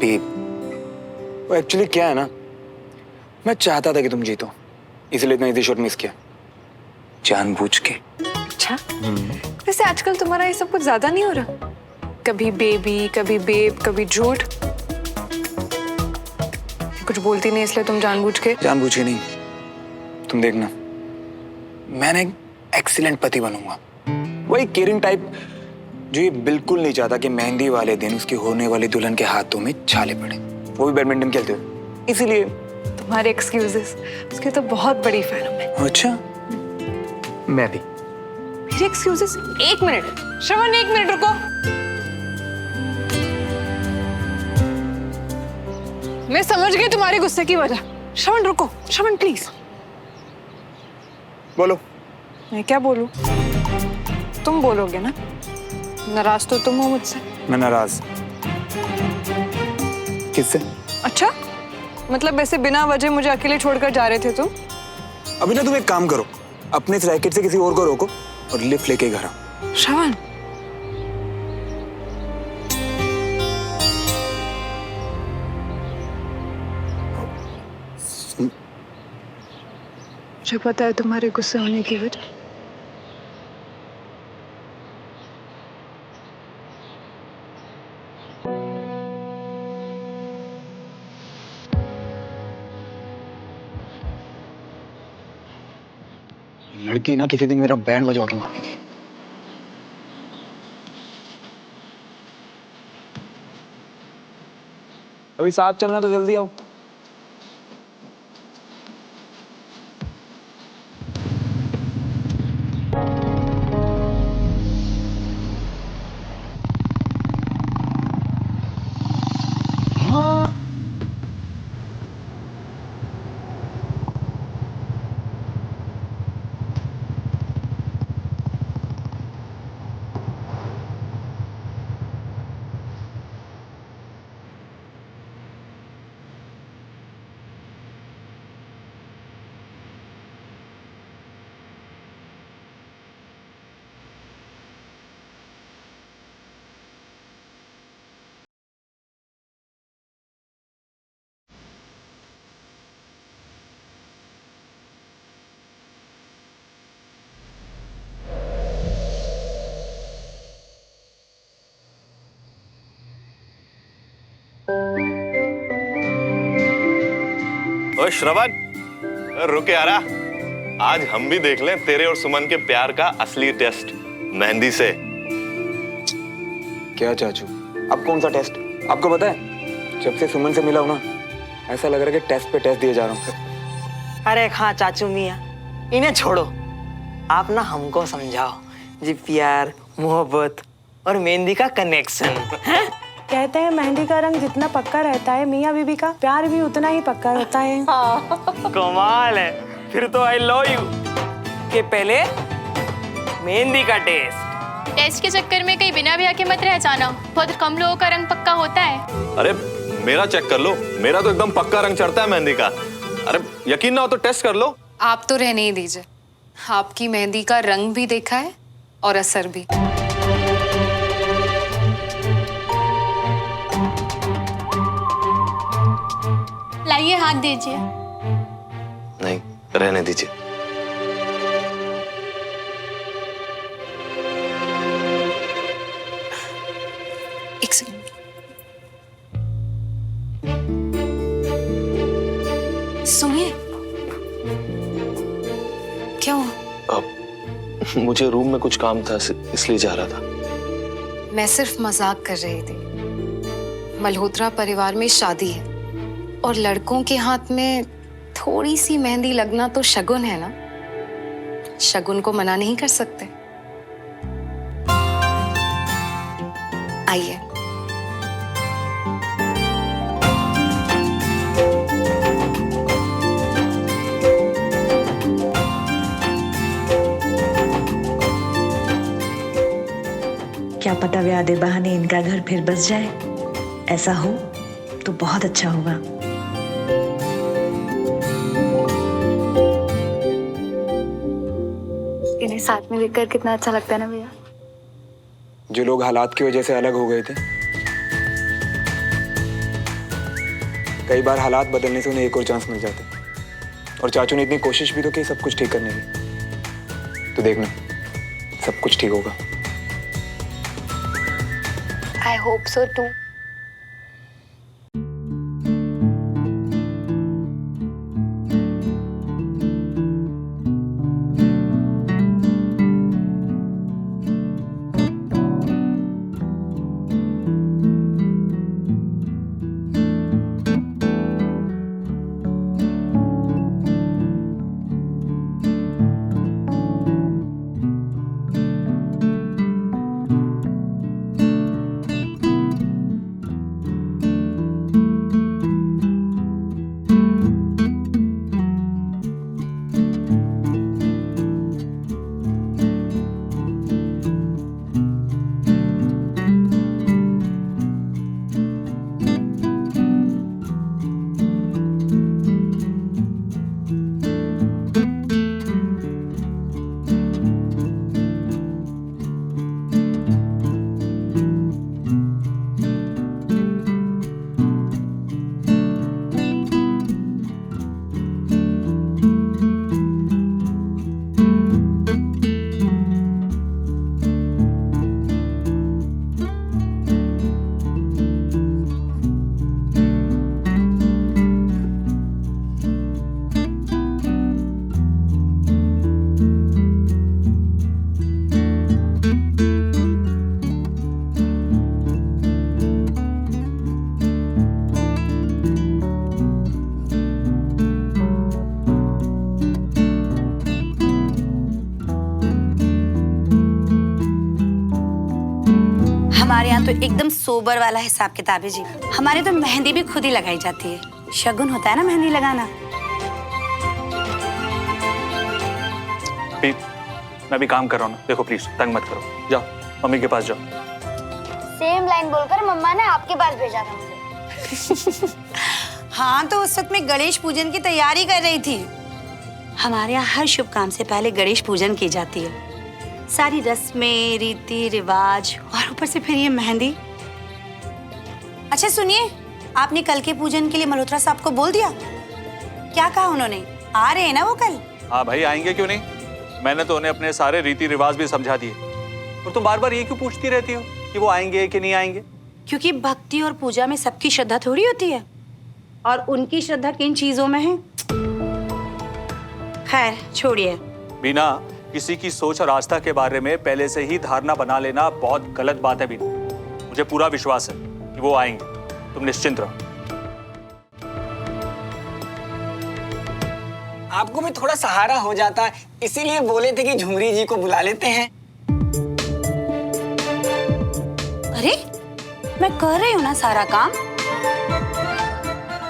Babe. वो actually क्या है ना, मैं चाहता था कि तुम जीतो, इसलिए इतना इजी शॉट मिस किया जानबूझ के। अच्छा, वैसे आजकल तुम्हारा ये सब कुछ ज्यादा नहीं हो रहा? कभी बेबी, कभी बेब, कभी झूठ। कुछ बोलती नहीं इसलिए तुम जानबूझ के नहीं, तुम देखना, मैंने एक एक्सीलेंट पति बनूंगा, वही केयरिंग टाइप जो ये बिल्कुल नहीं चाहता कि मेहंदी वाले दिन उसकी होने वाली दुल्हन के हाथों में छाले पड़े, वो भी बैडमिंटन खेलते हुए। इसीलिए तुम्हारे एक्सक्यूजेस, उसकी तो बहुत बड़ी फैन हूं मैं। अच्छा, मैं भी। मेरे एक्सक्यूजेस? एक मिनट श्रवण, एक मिनट रुको। मैं समझ गई तुम्हारे गुस्से की वजह। श्रवण रुको, श्रवण प्लीज। बोलो। मैं क्या बोलूं? तुम बोलोगे ना? नाराज तो तुम हो मुझसे। मैं नाराज किससे? अच्छा, मतलब ऐसे बिना वजह मुझे अकेले छोड़कर जा रहे थे तुम? अभी ना तुम एक काम करो, अपने इस रैकेट से किसी और को रोको और लिफ्ट लेके घर आओ। श्रवण, मुझे पता है तुम्हारे गुस्से होने की वजह। लड़की ना किसी दिन मेरा बैंड बजवा के मारेगी। अभी साथ चलना तो जल्दी आओ। ओए श्रवण, रुक यारा, आज हम भी देख लें तेरे और सुमन के प्यार का असली टेस्ट मेहंदी से। क्या चाचू, अब कौन सा टेस्ट? आपको पता है, जब से सुमन से मिला हूं ना, ऐसा लग रहा है कि टेस्ट पे टेस्ट दिए जा रहा हूँ। अरे हाँ चाचू मियाँ, इन्हें छोड़ो, आप ना हमको समझाओ जी। प्यार, मोहब्बत और मेहंदी का कनेक्शन है? कहते हैं मेहंदी का रंग जितना पक्का रहता है, मियाँ बीबी का प्यार भी उतना ही पक्का रहता है। कमाल है, फिर तो आई लव यू के पहले मेहंदी का टेस्ट के चक्कर में कहीं बिना ब्याह के मत रह जाना, बहुत कम लोगों का रंग पक्का होता है। अरे मेरा चेक कर लो, मेरा तो एकदम पक्का रंग चढ़ता है मेहंदी का। अरे यकीन ना हो तो टेस्ट कर लो। आप तो रहने ही दीजिए, आपकी मेहंदी का रंग भी देखा है और असर भी। लाइए हाथ दीजिए। नहीं, रहने दीजिए। एक सेकंड। सुनिए, क्या हुआ? मुझे रूम में कुछ काम था इसलिए जा रहा था। मैं सिर्फ मजाक कर रही थी। मल्होत्रा परिवार में शादी है और लड़कों के हाथ में थोड़ी सी मेहंदी लगना तो शगुन है ना। शगुन को मना नहीं कर सकते। आइए। क्या पता ब्याह दे बहाने इनका घर फिर बस जाए। ऐसा हो तो बहुत अच्छा होगा। इन्हें साथ में देखकर कितना अच्छा लगता है ना भैया। जो लोग हालात की वजह से अलग हो गए थे, कई बार हालात बदलने से उन्हें एक और चांस मिल जाता है। और चाचू ने इतनी कोशिश भी तो की सब कुछ ठीक करने की। तो देखना सब कुछ ठीक होगा। I hope so too. हमारे यहाँ तो एकदम सोबर वाला हिसाब किताब है जी। हमारे तो मेहंदी भी खुद ही लगाई जाती है। शगुन होता है ना मेहंदी लगाना। मैं भी काम कर रहा हूँ ना, देखो प्लीज तंग मत करो। जाओ मम्मी के पास जाओ। सेम लाइन बोलकर मम्मा ने आपके पास भेजा था मुझे। हाँ तो उस वक्त मैं गणेश पूजन की तैयारी कर रही थी। हमारे यहाँ हर शुभ काम से पहले गणेश पूजन की जाती है। सारी रस्में, रीति रिवाज और ऊपर से फिर ये मेहंदी। अच्छा सुनिए, आपने कल के पूजन के लिए मल्होत्रा साहब को बोल दिया? क्या कहा उन्होंने? आ रहे हैं ना वो कल? हाँ भाई आएंगे, क्यों नहीं। मैंने तो उन्हें अपने सारे रीति रिवाज भी समझा दिए। और तुम बार बार ये क्यों पूछती रहती हो कि वो आएंगे कि नहीं आएंगे? क्योंकि भक्ति और पूजा में सबकी श्रद्धा थोड़ी होती है, और उनकी श्रद्धा किन चीजों में है। खैर छोड़िए। बीना, किसी की सोच और आस्था के बारे में पहले से ही धारणा बना लेना बहुत गलत बात है बीना। मुझे पूरा विश्वास है कि वो आएंगे, तुम निश्चिंत रहो। आपको भी थोड़ा सहारा हो जाता, इसीलिए बोले थे कि झुमरी जी को बुला लेते हैं। अरे मैं कर रही हूँ ना सारा काम।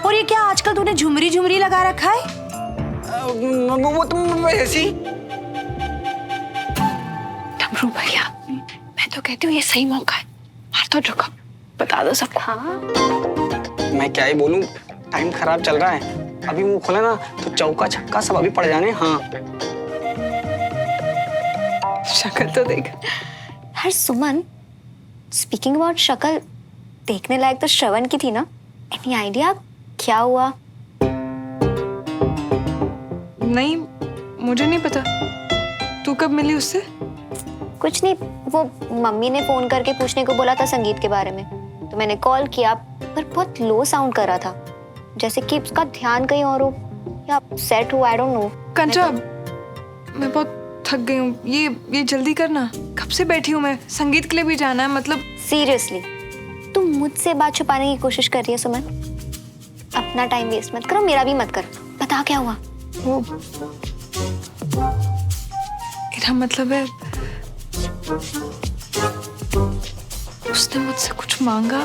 और ये क्या आजकल तूने झुमरी झुमरी लगा रखा है? वो तुम ऐसी। डमरू भैया, मैं तो कहती हूँ ये सही मौका है, मार तो रुको, बता दो सबको। हाँ मैं क्या ही बोलूं, टाइम खराब चल रहा है। अभी मुंह खोला ना तो चौका छक्का सब अभी पड़ जाने। हाँ शक्ल तो देख। हर सुमन, स्पीकिंग अबाउट शक्ल, देखने लायक तो श्रवण की थी ना। एनी आइडिया क्या हुआ? नहीं, मुझे नहीं पता। तू कब मिली उससे? कुछ नहीं, वो मम्मी ने फोन करके पूछने को बोला था संगीत के बारे में, तो मैंने कॉल किया, पर बहुत लो साउंड कर रहा था, जैसे कि उसका ध्यान कहीं और हो या सेट हो, आई डोंट नो। कंचा, मैं बहुत थक गई हूँ, ये जल्दी करना। कब से बैठी हूँ मैं, संगीत के लिए भी जाना है। मतलब सीरियसली तुम मुझसे बात छुपाने की कोशिश कर रही है सुमन। अपना टाइम वेस्ट मत करो, मेरा भी मत करो। बता क्या हुआ? वो मेरा मतलब है, उसने मुझसे कुछ मांगा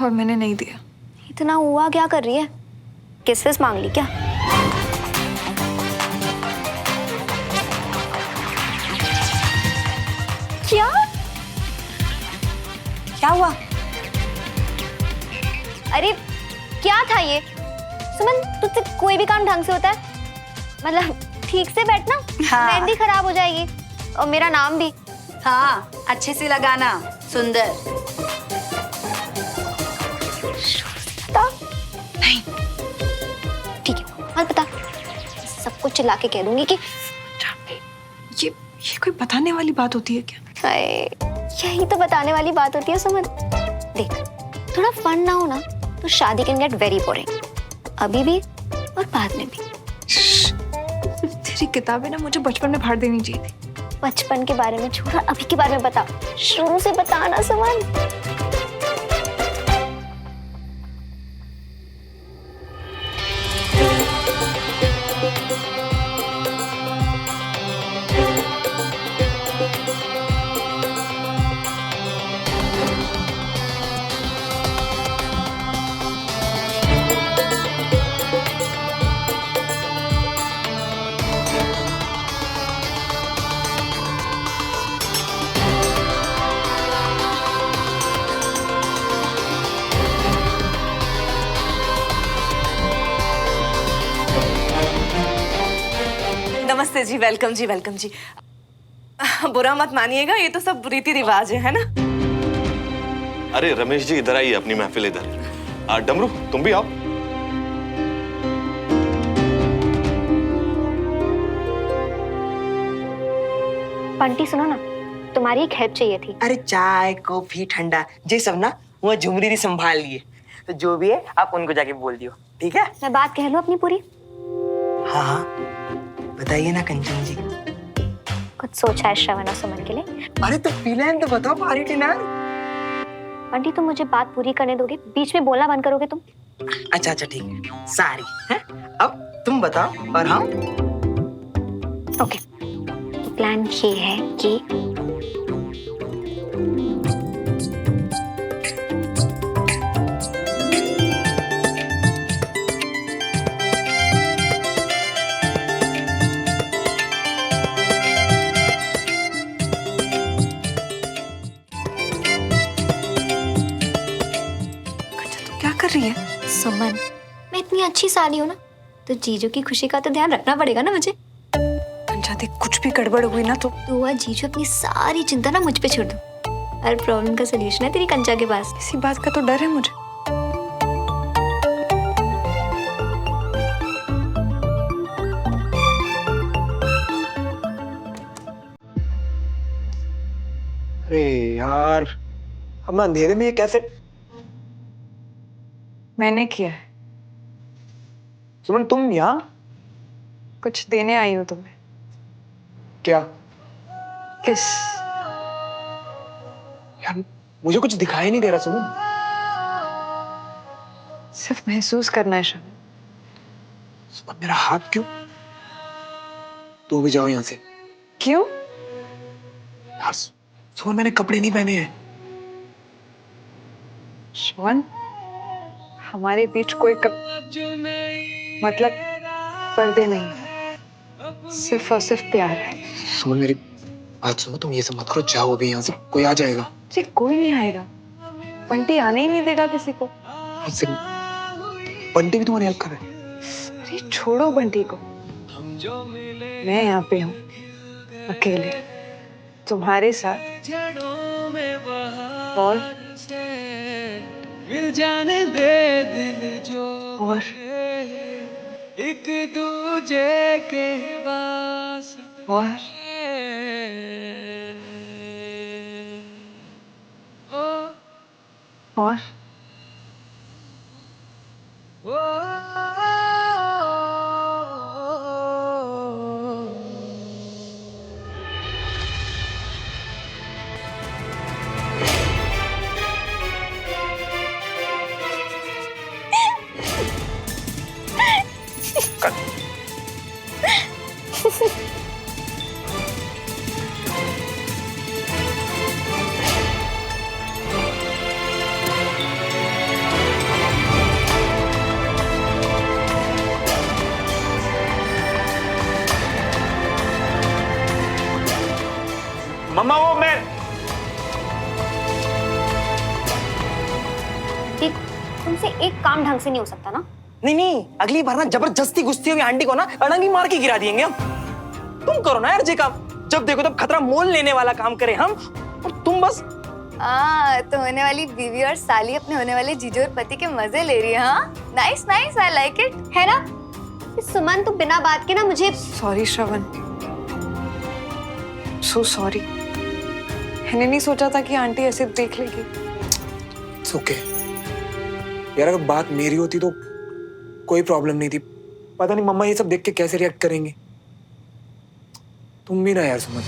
और मैंने नहीं दिया। इतना हुआ क्या कर रही है? किस विस मांग ली क्या? क्या क्या हुआ? अरे क्या था ये? सुमन, तुझसे कोई भी काम ढंग से होता है? मतलब ठीक से बैठना। हाँ। मेहंदी खराब हो जाएगी और मेरा नाम भी। हाँ अच्छे से लगाना, सुंदर। नहीं। ठीक है, मत बता। सब कुछ चिल्ला के कह दूंगी कि ये कोई बताने वाली बात होती है क्या? हाय, यही तो बताने वाली बात होती है सुमन। देख, थोड़ा फन ना हो ना तो शादी कैन गेट वेरी बोरिंग, अभी भी और बाद में भी। तेरी किताबें ना मुझे बचपन में फाड़ देनी चाहिए थी। बचपन के बारे में छोड़, अभी के बारे में बता। शुरू से बता ना सुमन। नमस्ते जी, वेलकम जी, वेलकम जी। बुरा मत मानिएगा, ये तो सब रीति रिवाज है ना? अरे रमेश जी इधर आइए, अपनी महफिल इधर। डमरू तुम भी आओ। बंटी सुनो ना, तुम्हारी एक हेल्प चाहिए थी। अरे चाय कॉफी ठंडा ये सब ना वो झुमरी ने संभाल लिए, तो जो भी है आप उनको जाके बोल दियो, ठीक है? मैं बात कह लूं अपनी पूरी? हाँ हाँ बताइए ना कंचन जी। कुछ सोचा है श्रवण और सुमन के लिए? अरे तो प्लान तो बताओ पारी डिनर। बंटी तुम मुझे बात पूरी करने दोगे? बीच में बोलना बंद करोगे तुम? अच्छा अच्छा ठीक है, सारी है। अब तुम बताओ और हम। ओके, तो प्लान ये है कि कर रही है? सुमन, मैं इतनी अच्छी साली हूँ ना, तो जीजू की खुशी का तो ध्यान रखना पड़ेगा ना मुझे। कंचा देख, कुछ भी गड़बड़ हुई ना तो आज जीजू अपनी सारी चिंता ना मुझ पे छोड़ दो। हर प्रॉब्लम का सलूशन है तेरी कंचा के पास। इसी बात का तो डर है मुझे। अरे यार, अब मैं अंधेरे में ये कैसे? मैंने किया है। सुमन तुम यहाँ? कुछ देने आई हूँ तुम्हें। क्या? किस? यार मुझे कुछ दिखाई नहीं दे रहा सुमन। सिर्फ महसूस करना है श्रवण। सुमन मेरा हाथ क्यों? तू भी जाओ यहाँ से। क्यों? यार सुमन मैंने कपड़े नहीं पहने हैं। श्रवण, हमारे बीच कोई मतलब पर्दे नहीं, सिर्फ और सिर्फ प्यार है। सुमन मेरी बात सुनो, तुम ये सब मत करो, जाओ अभी यहाँ से, कोई आ जाएगा। जी कोई नहीं आएगा, बंटी आने ही नहीं देगा किसी को। बंटी भी तुम्हारी हेल्प कर रहा है? अरे छोड़ो बंटी को, मैं यहाँ पे हूँ अकेले तुम्हारे साथ, और मिल जाने दे दिल जो और एक दूजे के पास और और मम्मा वो मैं देख, तुमसे एक काम ढंग से नहीं हो सकता ना। नहीं नहीं, अगली बार ना जबरदस्ती गुस्ती हुई आंटी को ना अड़ंगी मार के गिरा देंगे हम। तुम करो ना यार जी काम, जब देखो तब खतरा मोल लेने वाला काम करे हम, और तुम बस तो होने वाली बीवी और साली अपने होने वाले जीजू और पति के मजे ले रही है। हाँ, nice nice, I like it, है ना? सुमन, तू बिना बात के ना मुझे। सॉरी श्रवण, सो सॉरी। मैंने नहीं सोचा था कि आंटी ऐसे देख लेगी। It's okay. यार अगर बात मेरी होती तो कोई प्रॉब्लम नहीं थी। पता नहीं मम्मा ये सब देख के कैसे रिएक्ट करेंगे। तुम भी ना यार सुमन।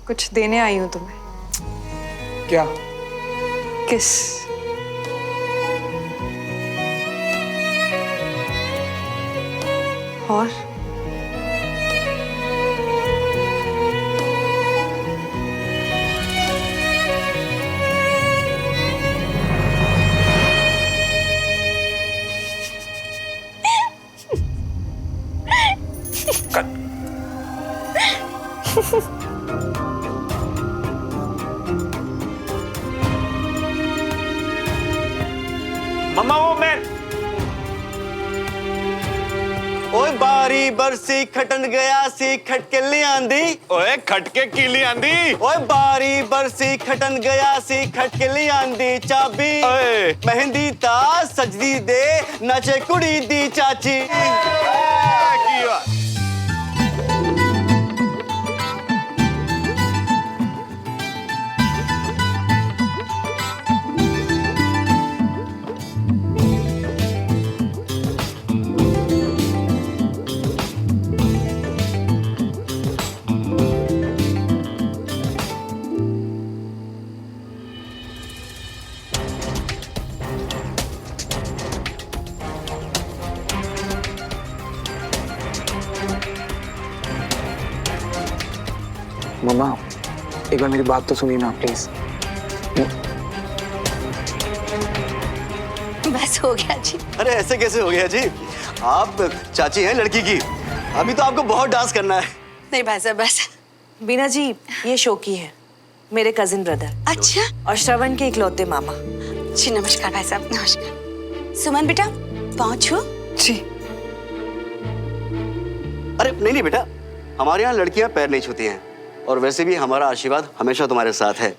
कुछ देने आई हूँ तुम्हें। क्या? किस। और मम्मा वो मैं। ओए बारी बरसी खटन गया सी खटके ले आंदी। ओए खटके की ली आंदी। ओए बारी बरसी खटन गया सी खटके ले आंदी। चाबी मेहंदी ता सजदी दे नचे कुड़ी दी चाची। मम्मा एक बार मेरी बात तो सुनिए ना प्लीज। बस हो गया जी। अरे ऐसे कैसे हो गया जी? आप चाची हैं लड़की की, अभी तो आपको बहुत डांस करना है। नहीं भाई साहब बस। बीना जी, ये शोकी है, मेरे कजिन ब्रदर। अच्छा। और श्रवण के इकलौते मामा। जी नमस्कार भाई साहब, नमस्कार। सुमन बेटा पहुंचो। जी। अरे नहीं नहीं बेटा, हमारे यहाँ लड़कियां पैर नहीं छूती हैं, और वैसे भी हमारा आशीर्वाद हमेशा तुम्हारे साथ है।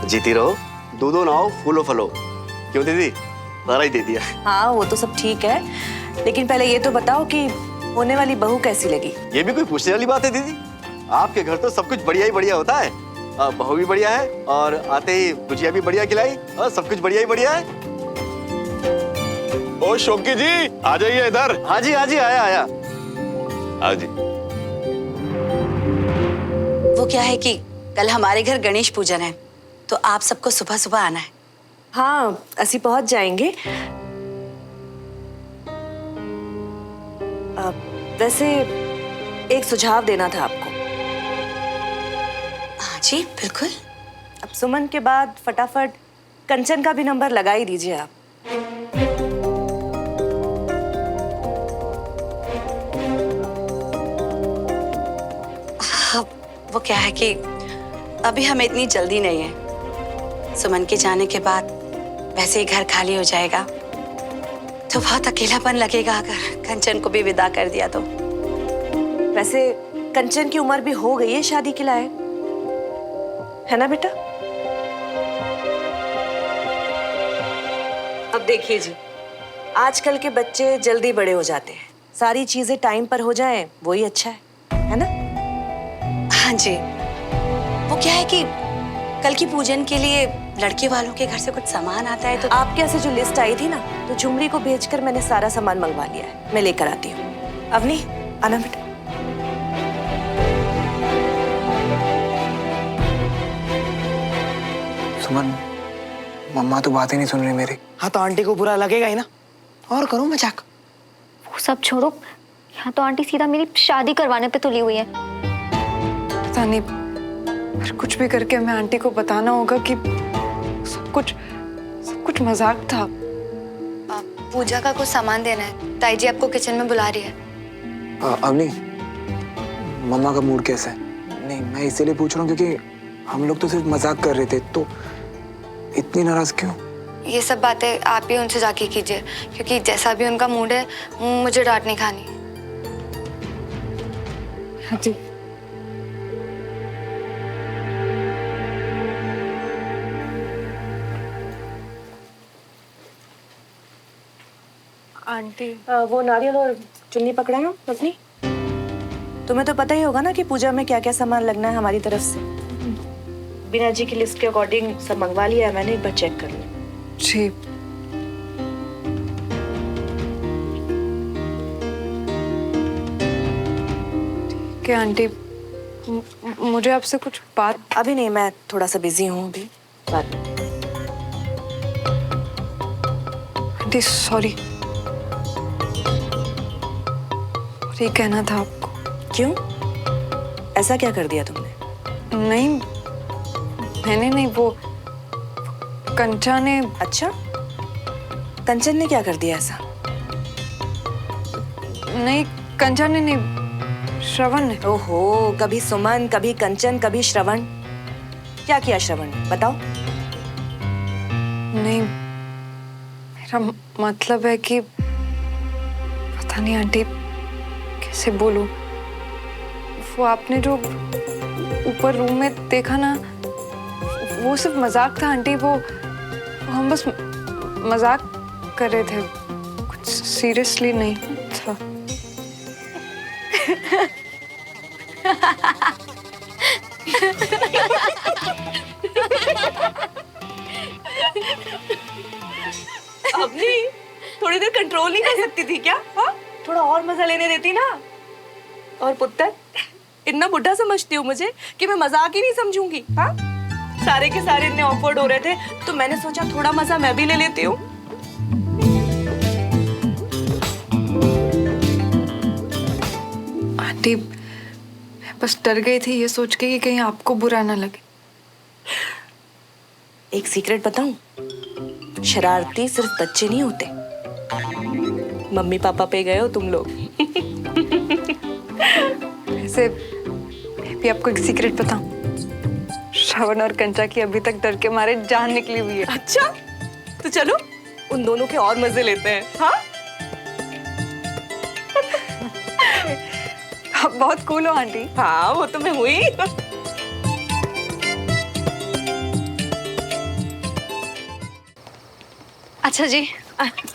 जीती रहो, दूधो नाओ फूलो फलो। क्यों दीदी, सारा ही दे दिया। हाँ वो तो सब ठीक है, लेकिन पहले ये तो बताओ कि होने वाली बहू कैसी लगी? ये भी कोई पूछने वाली बात है दीदी? आपके घर तो सब कुछ बढ़िया ही बढ़िया होता है। बहू भी बढ़िया है, और आते ही गुजिया भी बढ़िया खिलाई, और सब कुछ बढ़िया ही बढ़िया है। ओ शोकी जी आ जाइए इधर। हाँ जी आया आया। हाँ जी। वो क्या है कि कल हमारे घर गणेश पूजन है, तो आप सबको सुबह सुबह आना है। हाँ असी पहुंच जाएंगे। वैसे एक सुझाव देना था आपको। हाँ जी बिल्कुल। अब सुमन के बाद फटाफट कंचन का भी नंबर लगा ही दीजिए आप। हाँ, वो क्या है कि अभी हमें इतनी जल्दी नहीं है। सुमन के जाने के बाद वैसे ही घर खाली हो जाएगा, तो बहुत अकेलापन लगेगा अगर कंचन को भी विदा कर दिया तो। वैसे कंचन की उम्र भी हो गई है शादी के लायक, है ना बेटा? अब देखिए जी, आजकल के बच्चे जल्दी बड़े हो जाते हैं, सारी चीजें टाइम पर हो जाएं वही अच्छा है ना? हाँ जी। वो क्या है कि कल की पूजन के लिए लड़के वालों के घर से कुछ सामान आता है, तो आपके यहाँ से जो लिस्ट आई थी ना, तो झुमरी को भेजकर मैंने सारा सामान मंगवा लिया है, मैं लेकर आती हूँ। अवनी आना बेटा। सुमन, मम्मा तो बात ही नहीं सुन रही मेरी। हाँ तो आंटी को बुरा लगेगा ही ना, और करूँ मजाक? वो सब छोड़ो, यहाँ तो आंटी सीधा मेरी शादी करवाने पे तुली हुई है। पता नहीं, पर कुछ भी करके हमें आंटी को बताना होगा कि सब कुछ मजाक था। पूजा का कुछ सामान देना है, ताई जी आपको किचन में बुला रही है। अवनी, मम्मा का मूड कैसा है? नहीं मैं इसीलिए पूछ रहा हूँ क्योंकि हम लोग तो सिर्फ मजाक कर रहे थे, तो इतनी नाराज क्यों? ये सब बातें आप ही उनसे जाके कीजिए, क्योंकि जैसा भी उनका मूड है मुझे डांट नहीं खानी। हाँ जी। आंटी वो नारियल और चुन्नी पकड़ा ना अपनी। तुम्हें तो पता ही होगा ना कि पूजा में क्या क्या सामान लगना है हमारी तरफ से। बीना जी की लिस्ट के अकॉर्डिंग सब मंगवा लिया है मैंने, एक बार चेक कर लिया। जी। ठीक है आंटी, मुझे आपसे कुछ बात। अभी नहीं, मैं थोड़ा सा बिजी हूँ अभी, बात। आंटी सॉरी, ये कहना था आपको। क्यों? ऐसा क्या कर दिया तुमने? नहीं, मैंने नहीं, वो कंचा ने। अच्छा, कंचन ने क्या कर दिया ऐसा? नहीं, कंचा ने नहीं, श्रवण ने। ओहो, कभी सुमन, कभी कंचन, कभी श्रवण। क्या किया श्रवण ने, बताओ। नहीं, मेरा मतलब है कि पता नहीं आंटी कैसे बोलूं। वो आपने जो ऊपर रूम में देखा ना, वो सिर्फ मजाक था आंटी। वो हम बस मजाक कर रहे थे, कुछ सीरियसली नहीं था। अपनी थोड़ी देर कंट्रोल नहीं कर सकती थी क्या? हाँ, थोड़ा और मजा लेने देती ना। और पुत्र, इतना बुढ़ा समझती हो मुझे कि मैं मजाक ही नहीं समझूंगी? हाँ, सारे के सारे इतने ऑफर्ड हो रहे थे, तो मैंने सोचा थोड़ा मजा मैं भी ले लेती हूँ। आंटी, मैं बस डर गई थी ये सोच के कि कहीं आपको बुरा ना लगे। एक सीक्रेट बताऊं? शरारती सिर्फ बच्चे नहीं होते, मम्मी पापा पे गए हो तुम लोग। वैसे मैं भी आपको एक सीक्रेट बताऊं, श्रवण और कंचा की अभी तक डर के मारे जान निकली हुई है। अच्छा, तो चलो उन दोनों के और मजे लेते हैं। हाँ, आप बहुत कूल हो आंटी। हाँ, वो तो मैं हुई। अच्छा जी,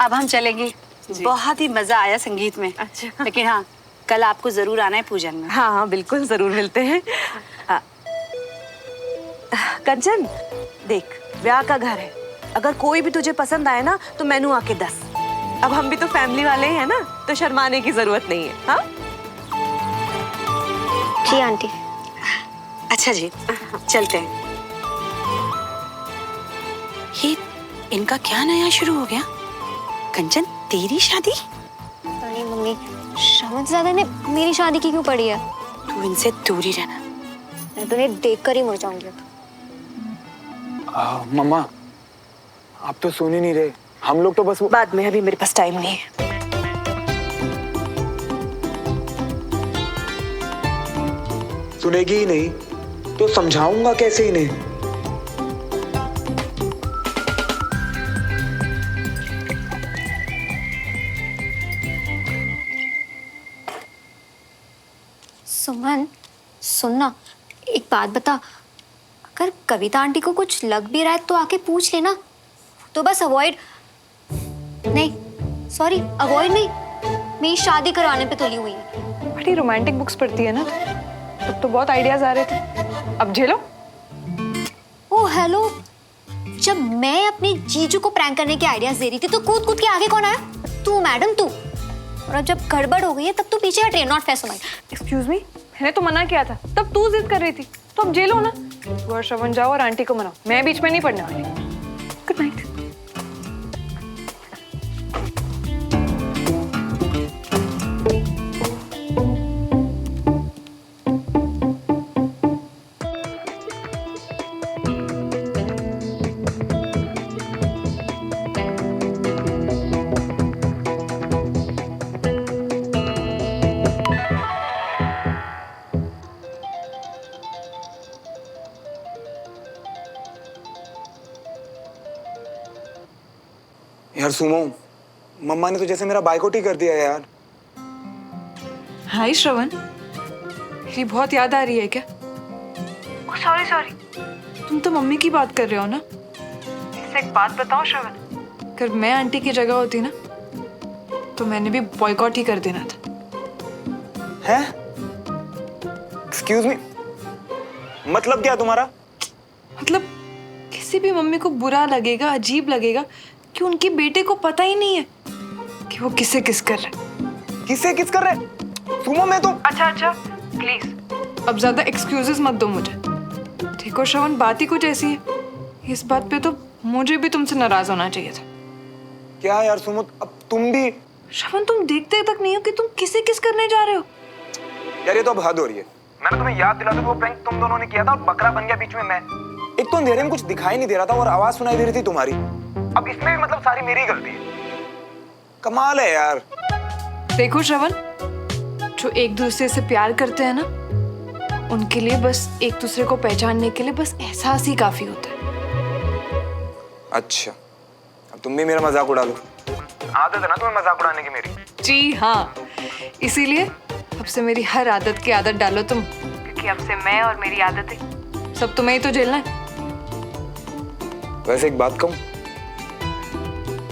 अब हम चलेंगे। बहुत ही मजा आया संगीत में। अच्छा, लेकिन हाँ, कल आपको जरूर आना है पूजन में। हाँ हाँ बिल्कुल, जरूर मिलते हैं। कंचन, देख, ब्याह का घर है, अगर कोई भी तुझे पसंद आए ना तो मैनू आके दस। अब हम भी तो फैमिली वाले हैं ना, तो शर्माने की जरूरत नहीं है। हाँ जी आंटी। अच्छा जी, चलते हैं। ये इनका क्या नया शुरू हो गया? कंचन, तेरी शादी? नहीं मम्मी, श्रवण ज्यादा ने मेरी शादी की क्यों पड़ी है? तू इनसे दूर ही रहना। मैं तो उन्हें देखकर ही मर जाऊंगी। मम्मा, आप तो सुन ही नहीं रहे। हम लोग तो बस बाद में, अभी मेरे पास टाइम नहीं है। सुनेगी ही नहीं तो समझाऊंगा कैसे इन्हें? सुमन, सुनना, एक बात बता, अगर कविता आंटी को कुछ लग भी रहा है तो आके पूछ लेना। तो बस अवॉइड नहीं, सॉरी अवॉइड नहीं, मेरी शादी करवाने पे तुली हुई है। बड़ी रोमांटिक बुक्स पढ़ती है ना, तब तो बहुत आइडियाज आ रहे थे। अब झेलो। ओ हेलो, जब मैं अपनी जीजू को प्रैंक करने के आइडियाज दे रही थी तो कूद कूद के आगे कौन आया? तू मैडम, तू। और अब जब गड़बड़ हो गई है तब तू पीछे हट रही है। Not fair Suman. Excuse me, मैंने तो मना किया था, तब तू जिद कर रही थी, तो अब जेलो ना। वो श्रवण जाओ और आंटी को मनाओ, मैं बीच में नहीं पढ़ने वाली। Good night. यार सुमो, मम्मा ने तो जैसे मेरा बाइकआउट ही कर दिया यार। हाय श्रवण, मेरी बहुत याद आ रही है क्या? सॉरी सॉरी, तुम तो मम्मी की बात कर रहे हो ना? इससे एक बात बताओ श्रवण, अगर मैं आंटी की जगह होती ना तो मैंने भी बॉयकॉट ही कर देना था। हैं? एक्सक्यूज मी, मतलब क्या तुम्हारा? मतलब किसी भी मम्मी को बुरा लगेगा, अजीब लगेगा कि उनके बेटे को पता ही नहीं है कि वो किसे किस कर रहे। किसे किस कर रहे? सुमो मैं तो। अच्छा प्लीज अब ज्यादा एक्सक्यूजेस मत दो मुझे। देखो श्रवण, बात ही कुछ ऐसी है, इस बात पे तो मुझे भी तुमसे नाराज होना चाहिए था। क्या यार सुमो, अब तुम भी। श्रवण, तुम देखते तक नहीं हो कि तुम किसे किस करने जा रहे हो। यार ये तो अब हद हो रही है। मैंने तुम्हें याद दिला दूं वो प्रैंक तुम दोनों ने किया था और बकरा बन गया बीच में मैं। एक तो अंधेरे में कुछ दिखाई नहीं दे रहा था और आवाज सुनाई दे रही थी तुम्हारी। अब इसमें भी मतलब सारी मेरी गलती है। कमाल है यार। देखो श्रवण, जो एक दूसरे से प्यार करते हैं ना, उनके लिए बस एक दूसरे को पहचानने के लिए बस एहसास ही काफी होता है। अच्छा, अब तुम भी मेरा मजाक उड़ा लो। आदत है ना तुम्हें मजाक उड़ाने की मेरी। जी हाँ, इसीलिए अब से मेरी हर आदत की आदत डालो तुम, क्योंकि अब से मैं और मेरी आदतें सब तुम्हें ही तो झेलना है। वैसे एक बात कहूं,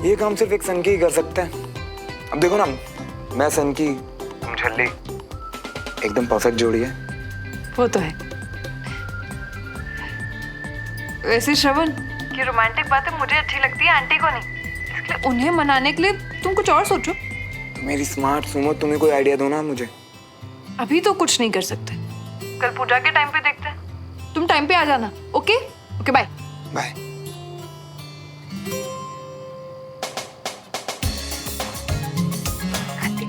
ये काम सिर्फ एक सनकी ही कर सकता है। अब देखो ना, मैं सनकी, तुम झल्ली, एकदम परफेक्ट जोड़ी है। वो तो है। वैसे श्रवण, ये रोमांटिक बातें मुझे अच्छी लगती है, आंटी को नहीं। इसलिए उन्हें मनाने के लिए तुम कुछ और सोचो। मेरी स्मार्ट सुमो, तुम्हें कोई आइडिया दो ना मुझे। अभी तो कुछ नहीं कर सकते, कल पूजा के टाइम पे देखते हैं। तुम टाइम पे आ जाना। Okay okay, bye bye.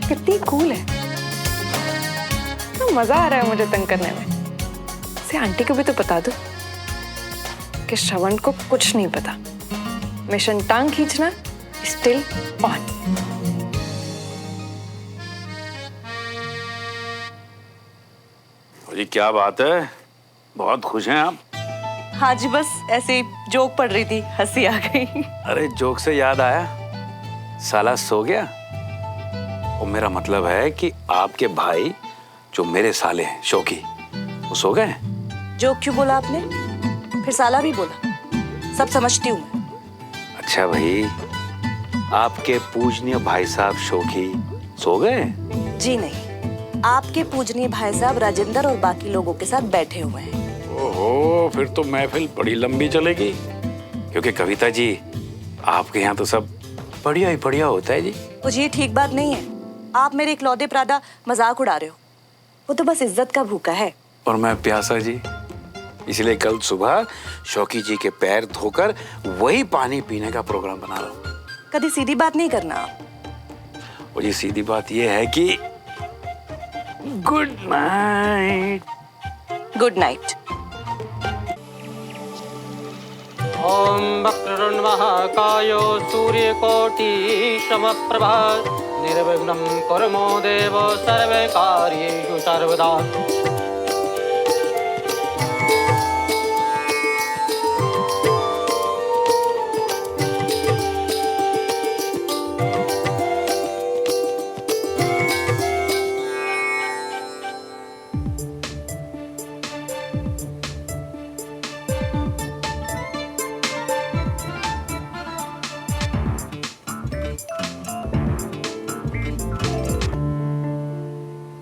कितनी कूल है, तो मजा आ रहा है मुझे तंग करने में। से आंटी को भी तो बता दो कि श्रवण को कुछ नहीं पता। मिशन टांग खींचना स्टिल ऑन। जी क्या बात है, बहुत खुश हैं आप? हाँ जी, बस ऐसे ही जोक पढ़ रही थी, हंसी आ गई। अरे जोक से याद आया, साला सो गया? वो मेरा मतलब है कि आपके भाई जो मेरे साले हैं शौकी, वो सो गए? जोक क्यों बोला आपने? फिर साला भी बोला, सब समझती हूँ मैं। अच्छा भाई, आपके पूजनीय भाई साहब शौकी सो गए? जी नहीं, आपके पूजनीय भाई साहब राजेंद्र और बाकी लोगों के साथ बैठे हुए हैं। ओहो, फिर तो महफिल बड़ी लंबी चलेगी, क्योंकि कविता जी आपके यहाँ तो सब बढ़िया ही बढ़िया होता है जी। मुझे ये ठीक बात नहीं है, आप मेरे इकलौते प्रादा मजाक उड़ा रहे हो। वो तो बस इज्जत का भूखा है। और मैं प्यासा जी, इसलिए कल सुबह शौकी जी के पैर धोकर वही पानी पीने का प्रोग्राम बना रहा हूँ। कभी सीधी बात नहीं करना आप। और ये सीधी बात ये है कि गुड नाइट। Good night. ओम वक्रतुंड महाकायो सूर्यकोटि समप्रभा निर्विघ्नं कुरु देव सर्वकार्येषु सर्वदा।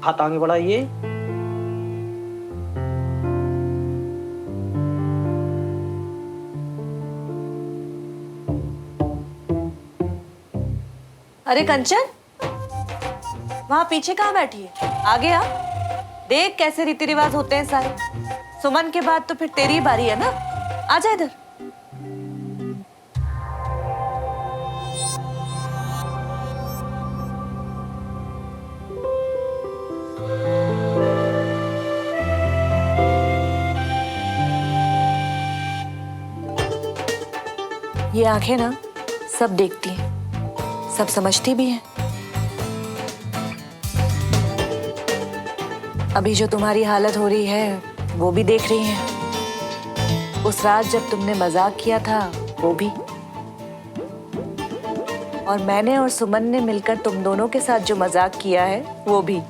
हाथ आगे बढ़ाइए। अरे कंचन, वहां पीछे कहाँ बैठी है? आगे आ, देख कैसे रीति रिवाज होते हैं सारे। सुमन के बाद तो फिर तेरी बारी है ना, आजा इधर। ये आंखें ना सब देखती हैं, सब समझती भी हैं। अभी जो तुम्हारी हालत हो रही है वो भी देख रही हैं। उस रात जब तुमने मजाक किया था वो भी। और मैंने और सुमन ने मिलकर तुम दोनों के साथ जो मजाक किया है वो भी।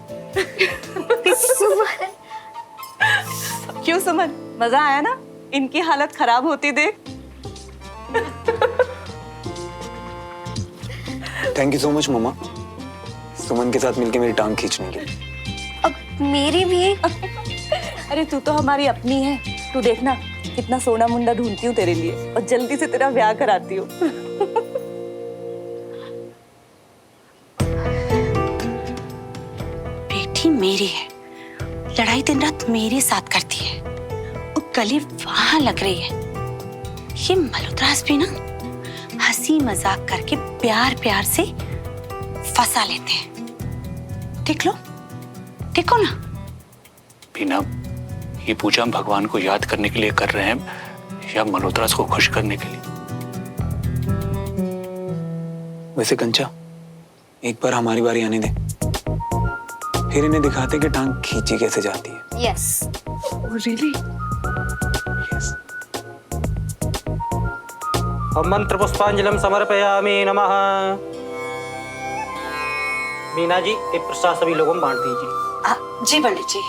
क्यों सुमन, मजा आया ना इनकी हालत खराब होती देख? थैंक यू सो मच मम्मा, सुमन के साथ मिलके मेरी टांग खींचने के लिए। अब मेरी भी। अरे तू तो हमारी अपनी है, तू देखना कितना सोना मुंडा ढूंढती हूँ तेरे लिए और जल्दी से तेरा ब्याह कराती हूँ। बेटी मेरी है, लड़ाई दिन रात मेरे साथ करती है, वो गली वहां लग रही है। ये मल्होत्रास भी ना हंसी मजाक करके प्यार प्यार से फंसा लेते हैं। देख लो, देखो ना। बीना, ये पूजा हम भगवान को याद करने के लिए कर रहे हैं या मल्होत्रास को खुश करने के लिए? वैसे कंचा, एक बार हमारी बारी आने दे, फिर इन्हें दिखाते कि टांग खींची कैसे जाती है। यस। रियली? यस। मंत्र पुष्पांजलि समर्पयामि नमः। मीना जी, एक प्रसाद सभी लोगों में बांट दीजिए। जी पंडित जी।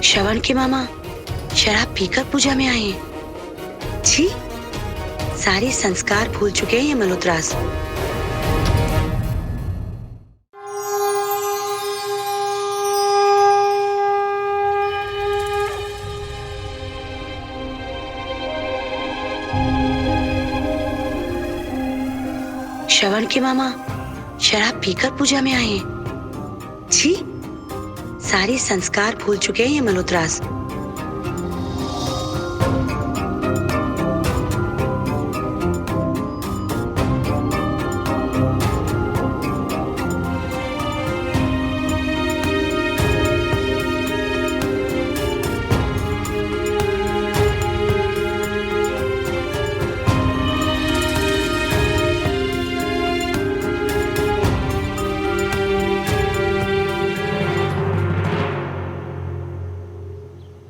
श्रवण के मामा शराब पीकर पूजा में आए हैं। छी, सारे संस्कार भूल चुके हैं ये मल्होत्रास। श्रवण के मामा शराब पीकर पूजा में आए हैं। छी, सारे संस्कार भूल चुके हैं ये मल्होत्रास।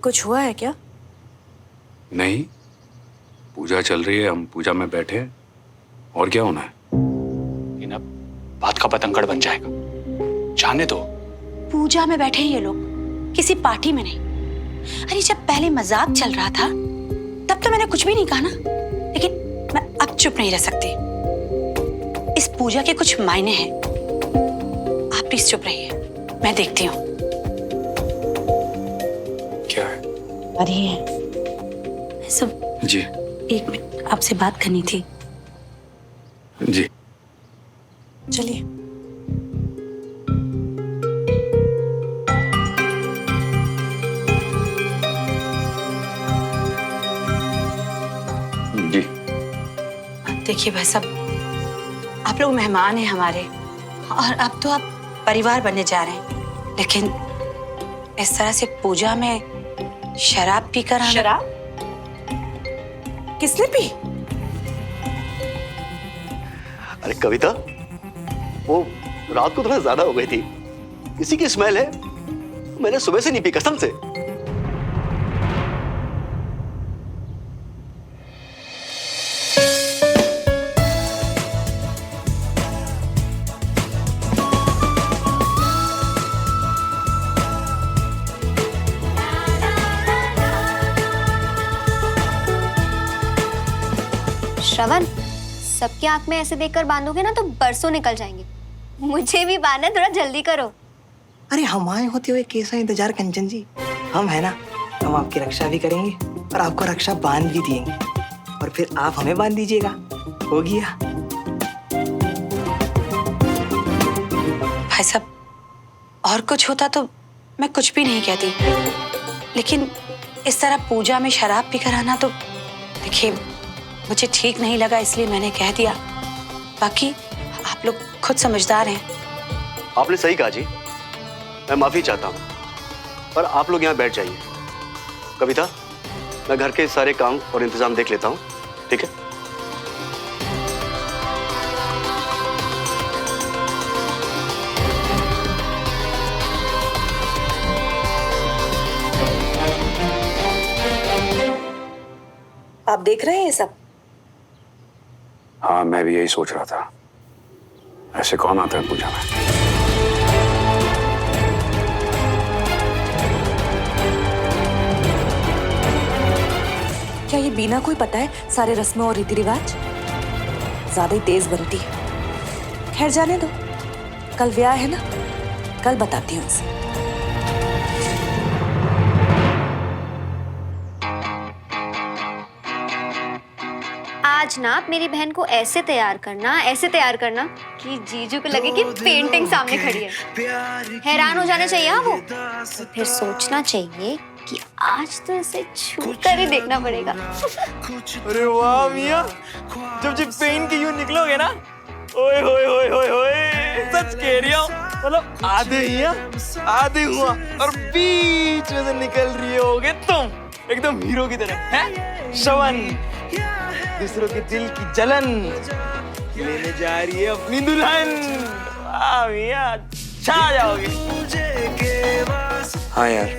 कुछ हुआ है क्या? नहीं, पूजा चल रही है, हम पूजा में बैठे हैं, और क्या होना है? बीना, बात का पतंगड़ बन जाएगा, जाने दो। पूजा में बैठे हैं ये लोग, किसी पार्टी में नहीं। अरे जब पहले मजाक चल रहा था तब तो मैंने कुछ भी नहीं कहा ना, लेकिन मैं अब चुप नहीं रह सकती। इस पूजा के कुछ मायने हैं। आप प्लीज चुप रहिए, मैं देखती हूँ। क्या है? अरे सब जी। एक मिनट, आपसे बात करनी थी। जी। चलिए। जी। देखिए भाई साहब, आप लोग मेहमान हैं हमारे, और अब तो आप परिवार बनने जा रहे हैं, लेकिन इस तरह से पूजा में शराब पीकर आना। शराब? किसने पी? अरे कविता, वो रात को थोड़ा ज्यादा हो गई थी, इसी की स्मेल है। मैंने सुबह से नहीं पी, कसम से। श्रवण, सबकी आंख में ऐसे देखकर बांधोगे ना तो बरसों निकल जाएंगे। मुझे भी बांधना, थोड़ा जल्दी करो। अरे हमारे होते हुए कैसा इंतजार कंचन जी, हम है ना, हम आपकी रक्षा भी करेंगे और आपको रक्षा बांध भी देंगे, और फिर आप हमें बांध दीजिएगा। हो गया। भाई साहब, और कुछ होता तो मैं कुछ भी नहीं कहती, लेकिन इस तरह पूजा में शराब पीकर आना तो देखिए मुझे ठीक नहीं लगा, इसलिए मैंने कह दिया। बाकी आप लोग खुद समझदार हैं। आपने सही कहा जी, मैं माफी चाहता हूँ, पर आप लोग यहाँ बैठ जाइए। कविता, मैं घर के सारे काम और इंतजाम देख लेता हूँ, ठीक है? आप देख रहे हैं ये सब? हाँ, मैं भी यही सोच रहा था। ऐसे कौन आता है पूजा में? क्या ये बीना को ही पता है सारे रस्मों और रीति रिवाज? ज्यादा ही तेज बनती है। खैर जाने दो, कल ब्याह है ना, कल बताती हूँ उसे। आज ना आप मेरी बहन को ऐसे तैयार करना कि जीजू को लगे कि पेंटिंग सामने खड़ी है। हैरान हो जाना चाहिए वो, तो फिर सोचना चाहिए कि आज तो इसे छू कर ही देखना पड़ेगा। अरे वाह मियां, जब पेन के यूं निकलोगे ना, ओए होए होए होए होए, सच कह रही हूँ, मतलब आधे हुआ और बीच में से निकल रही होगे तुम एकदम हीरो की तरह, हैं? श्रवण दूसरों के दिल की जलन लेने जा रही है अपनी दुल्हन। वाह मियां, छा जाओगे। हाँ यार,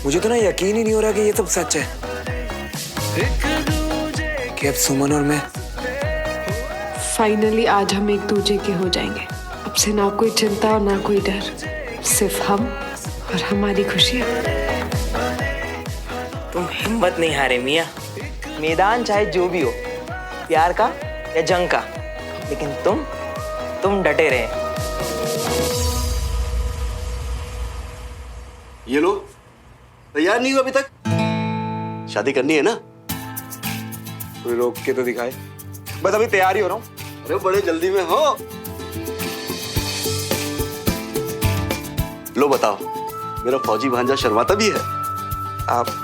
मुझे तो ना यकीन ही नहीं हो रहा कि ये सब सच है, कि अब सुमन और मैं फाइनली आज हम एक दूजे के हो जाएंगे। अब से ना कोई चिंता और ना कोई डर, सिर्फ हम और हमारी खुशियाँ। तुम हिम्मत नहीं हारे मियाँ। मैदान चाहे जो भी हो, प्यार का या जंग का, लेकिन तुम डटे रहे। ये लो, तैयार नहीं हुआ अभी तक? शादी करनी है ना? कोई रोक के तो दिखाए। बस अभी तैयार ही हो रहा हूँ। अरे बड़े जल्दी में हो। लो बताओ, मेरा फौजी भांजा शर्माता भी है। आप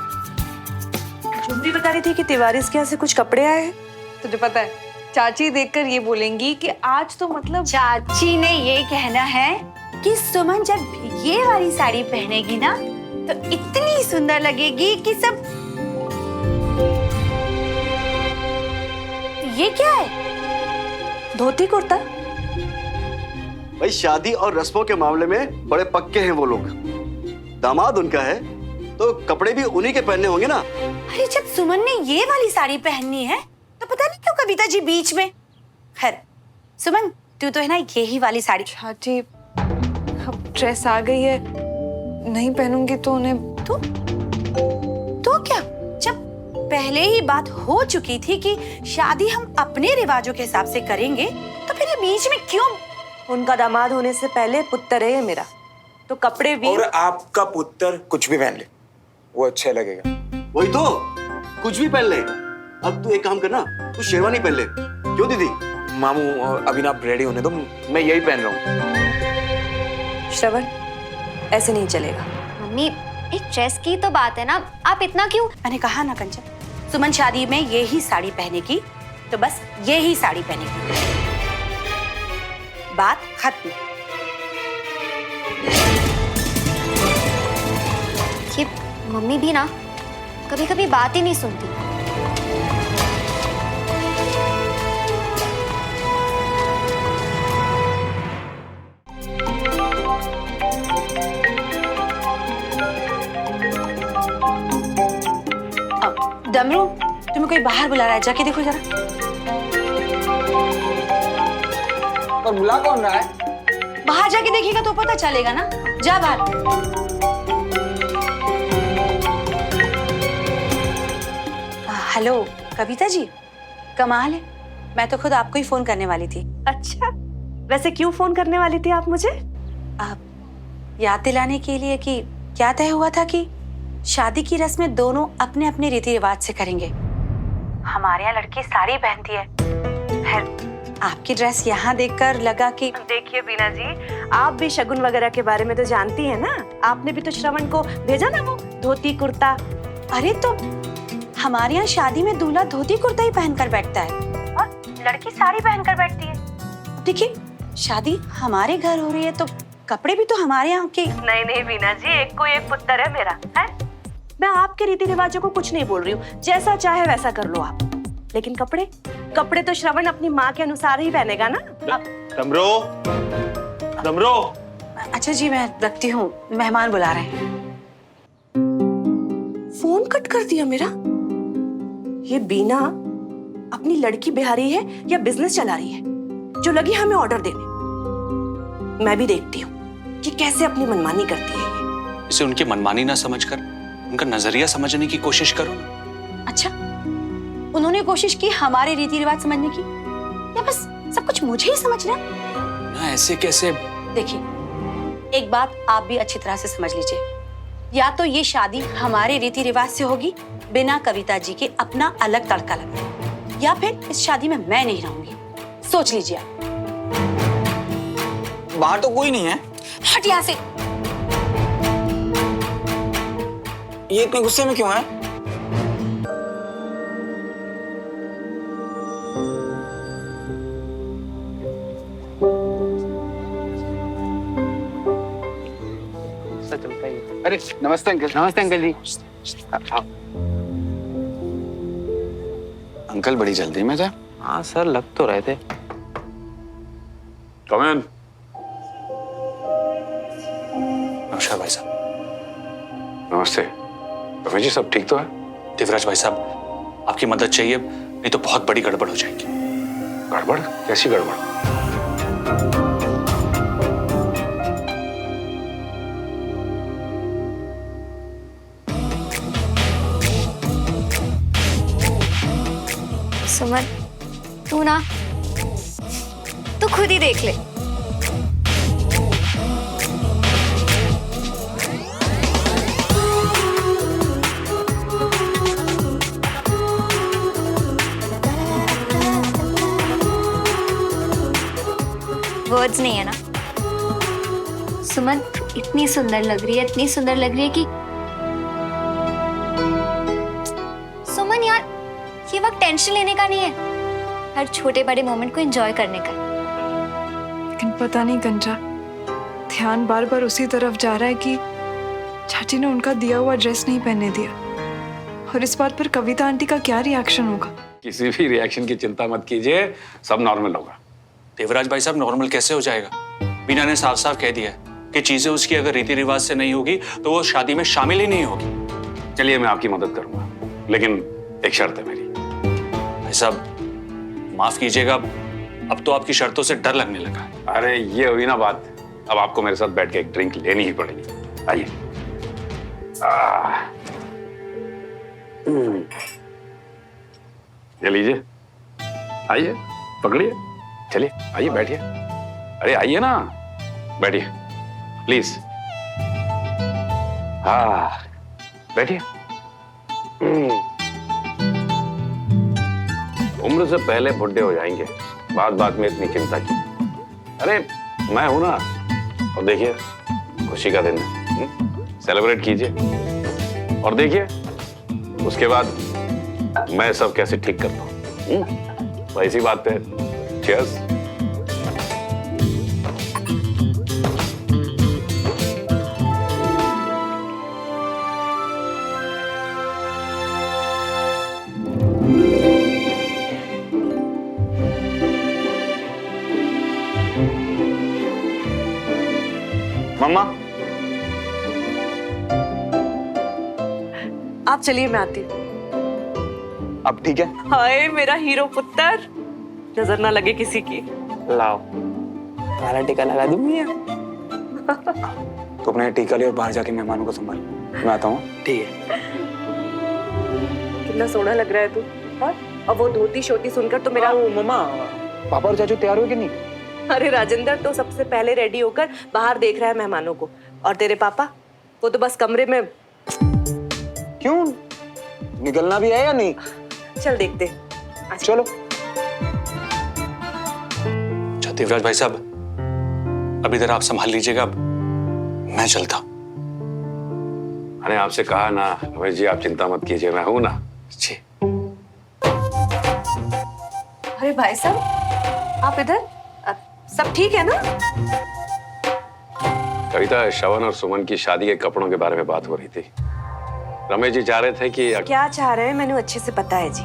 झुमरी बता रही थी कि तिवारी के यहाँ से कुछ कपड़े आए हैं। तुझे पता है, चाची देखकर ये बोलेंगी कि आज तो मतलब चाची ने ये कहना है कि सुमन जब ये वाली साड़ी पहनेगी ना तो इतनी सुंदर लगेगी कि सब। ये क्या है? धोती कुर्ता? भाई शादी और रस्मों के मामले में बड़े पक्के हैं वो लोग। दामाद उनका है तो कपड़े भी उन्हीं के पहनने होंगे ना। अरे जब सुमन ने ये वाली साड़ी पहननी है तो पता नहीं क्यों कविता जी बीच में। खैर सुमन, तू तो है ना यही वाली साड़ी। चाची अब ड्रेस आ गई है, नहीं पहनूंगी तो उन्हें। तो क्या, जब पहले ही बात हो चुकी थी कि शादी हम अपने रिवाजों के हिसाब से करेंगे तो फिर ये बीच में क्यों? उनका दामाद होने से पहले पुत्र है मेरा, तो कपड़े भी। और आपका पुत्र कुछ भी पहन ले, वो अच्छा लगेगा। वही तो, कुछ भी पहन ले। अब तू एक काम करना, तू शेरवानी पहन ले। क्यों दीदी? मामू अभी ना आप रेडी होने दो, मैं यही पहन रहा हूँ। श्रवण, ऐसे नहीं चलेगा। मम्मी, एक ड्रेस की तो बात है ना, आप इतना क्यों? मैंने कहा ना कंचन, सुमन शादी में यही साड़ी पहनेगी तो बस यही साड़ी पहनेगी, बात खत्म। ये मम्मी भी ना कभी कभी बात ही नहीं सुनती। डमरू, तुम्हें कोई बाहर बुला रहा है, जाके देखो जरा। और बुला कौन रहा है? बाहर जाके देखिएगा तो पता चलेगा ना। जा बाहर। हेलो कविता जी, कमाल है, मैं तो खुद आपको ही फोन करने वाली थी। अच्छा, वैसे क्यों फोन करने वाली थी आप मुझे? आप याद दिलाने के लिए कि क्या तय हुआ था कि शादी की रस्में दोनों अपने अपने रीति रिवाज से करेंगे। हमारे यहाँ लड़की साड़ी पहनती है, फिर आपकी ड्रेस यहाँ देखकर लगा कि। देखिए बीना जी, आप भी शगुन वगैरह के बारे में तो जानती हैं ना। आपने भी तो श्रवण को भेजा ना वो धोती कुर्ता। अरे तो हमारे यहाँ शादी में दूल्हा धोती कुर्ता ही पहनकर बैठता है और लड़की साड़ी पहनकर बैठती है। देखिए, शादी हमारे घर हो रही है तो कपड़े भी तो हमारे यहाँ के। नहीं नहीं बीना जी, एक को एक पुत्र है मेरा, है? मैं आपके रीति रिवाजों को कुछ नहीं बोल रही हूँ, जैसा चाहे वैसा कर लो आप। लेकिन कपड़े कपड़े तो श्रवण अपनी माँ के अनुसार ही पहनेगा ना। डमरो, डमरो। अच्छा जी, मैं रखती हूँ, मेहमान बुला रहे हैं। फोन कट कर दिया मेरा। ये बीना अपनी लड़की बिहारी है या बिजनेस चला रही है जो लगी हमें ऑर्डर देने। मैं भी देखती हूँ कि कैसे अपनी मनमानी करती है ये। इसे उनकी मनमानी ना समझकर उनका नजरिया समझने की कोशिश करो ना। अच्छा, उन्होंने कोशिश की हमारे रीति रिवाज समझने की, या बस सब कुछ मुझे ही समझना? ना ऐसे कैसे? देखिए, एक बात आप भी अच्छी तरह से समझ लीजिए, या तो ये शादी हमारे रीति रिवाज से होगी बिना कविता जी के अपना अलग तड़का लगाए, या फिर इस शादी में मैं नहीं रहूंगी। सोच लीजिए आप। बाहर तो कोई नहीं है। हट यहाँ से। ये इतने गुस्से में क्यों है? अरे नमस्ते अंकल। नमस्ते अंकल जी। अंकल बड़ी जल्दी में थे? हाँ सर, लग तो रहे थे। कम इन। नमस्कार भाई साहब। नमस्ते। रमेश जी, सब ठीक तो है? देवराज भाई साहब, आपकी मदद चाहिए, नहीं तो बहुत बड़ी गड़बड़ हो जाएगी। गड़बड़? कैसी गड़बड़? सुमन, तू ना, तू खुद ही देख ले। वर्ड्स नहीं है ना सुमन, तू इतनी सुंदर लग रही है, इतनी सुंदर लग रही है कि सुमन यार, ये वक्त टेंशन लेने का नहीं है, हर छोटे बड़े मोमेंट को एंजॉय करने का। लेकिन पता नहीं कंचा, ध्यान बार बार उसी तरफ जा रहा है कि चाची ने उनका दिया हुआ ड्रेस नहीं पहनने दिया, और इस बात पर कविता आंटी का क्या रिएक्शन होगा? किसी भी रिएक्शन की चिंता मत कीजिए, सब नॉर्मल होगा। देवराज भाई साहब, नॉर्मल कैसे हो जाएगा? बीना ने साफ साफ कह दिया है कि चीजें उसकी अगर रीति रिवाज से नहीं होगी तो वो शादी में शामिल ही नहीं होगी। चलिए, मैं आपकी मदद करूंगा, लेकिन एक शर्त है मेरी। भाई साहब माफ कीजिएगा, अब तो आपकी शर्तों से डर लगने लगा। अरे ये हुई ना बात, अब आपको मेरे साथ बैठ के एक ड्रिंक लेनी ही पड़ेगी। आइए। ये लीजिए, आइए, पकड़िए, चलिए, आइए, बैठिए। अरे आइए ना, बैठिए प्लीज। हाँ, बैठिए। उम्र से पहले बुढ़े हो जाएंगे, बात बात में इतनी चिंता की। अरे मैं हूं ना, और देखिए खुशी का दिन है, सेलिब्रेट कीजिए, और देखिए उसके बाद मैं सब कैसे ठीक करता हूं। तो इसी बात पे चीयर्स। मम्मा, आप चलिए, मैं आती हूँ। अब ठीक है? हाय मेरा हीरो पुत्र, नजर ना लगे किसी की। लाओ, तुम्हारा टीका लगा दूं मियां? तो अपने टीका ले और बाहर जाके मेहमानों को संभाल। मैं आता हूँ। ठीक है। कितना सोना लग रहा है तू। हाँ? और वो धोती शोती सुनकर तो मेरा। मम्मा, पापा और चाचू तैयार हो कि नहीं? अरे राजेंद्र तो सबसे पहले रेडी होकर बाहर देख रहा है मेहमानों को, और तेरे पापा वो तो बस कमरे में। क्यों, निकलना भी है या नहीं? चल देखते। चलो। अच्छा देवराज भाई साहब, अब इधर आप संभाल लीजिएगा, मैं चलता हूं। अरे आपसे कहा ना रमेश जी, आप चिंता मत कीजिए, मैं हूं ना। जी। अरे भाई साहब, आप इधर? सब ठीक है ना? कविता, श्रवण और सुमन की शादी के कपड़ों के बारे में बात हो रही थी। रमेश जी चाह रहे थे कि क्या चाह रहे हैं मैंने अच्छे से पता है जी।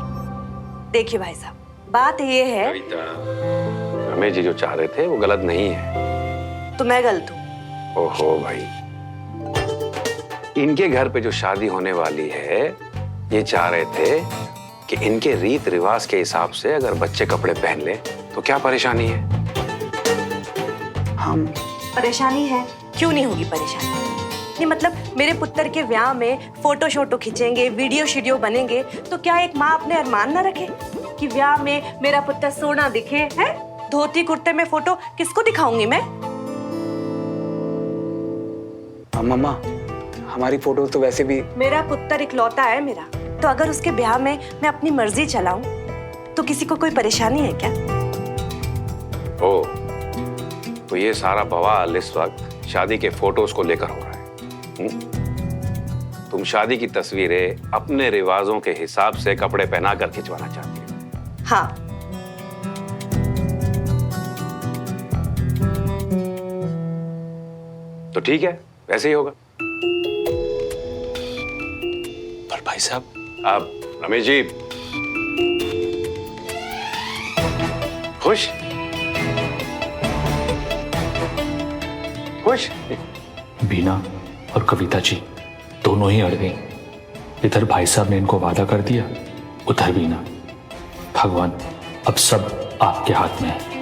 देखिए भाई साहब, बात ये है, रमेश जी जो चाह रहे थे वो गलत नहीं है। तो मैं गलत हूँ? ओहो भाई, इनके घर पे जो शादी होने वाली है, ये चाह रहे थे कि इनके रीत रिवाज के हिसाब से अगर बच्चे कपड़े पहन ले तो क्या परेशानी है। हम परेशानी है, क्यों नहीं होगी परेशानी? नहीं मतलब मेरे पुत्र के ब्याह में फोटो शोटो खींचेंगे, वीडियो शीडियो बनेंगे, तो क्या एक माँ अपने अरमान ना रखे कि ब्याह में मेरा पुत्र सोना दिखे? है धोती कुर्ते में फोटो किसको दिखाऊंगी मैं? मम्मा, हमारी फोटो तो वैसे भी। मेरा पुत्र इकलौता है मेरा, तो अगर उसके ब्याह में मैं अपनी मर्जी चलाऊं तो किसी को कोई परेशानी है क्या? ओ, तो ये सारा बवाल इस वक्त शादी के फोटोज को लेकर हो रहा है। तुम शादी की तस्वीरें अपने रिवाजों के हिसाब से कपड़े पहनाकर खिंचवाना चाहती हो? हाँ। तो ठीक है, वैसे ही होगा। पर भाई साहब, आप रमेश जी खुश खुश? बीना और कविता जी दोनों ही अड़ गई। इधर भाई साहब ने इनको वादा कर दिया, उधर बीना। भगवान, अब सब आपके हाथ में है।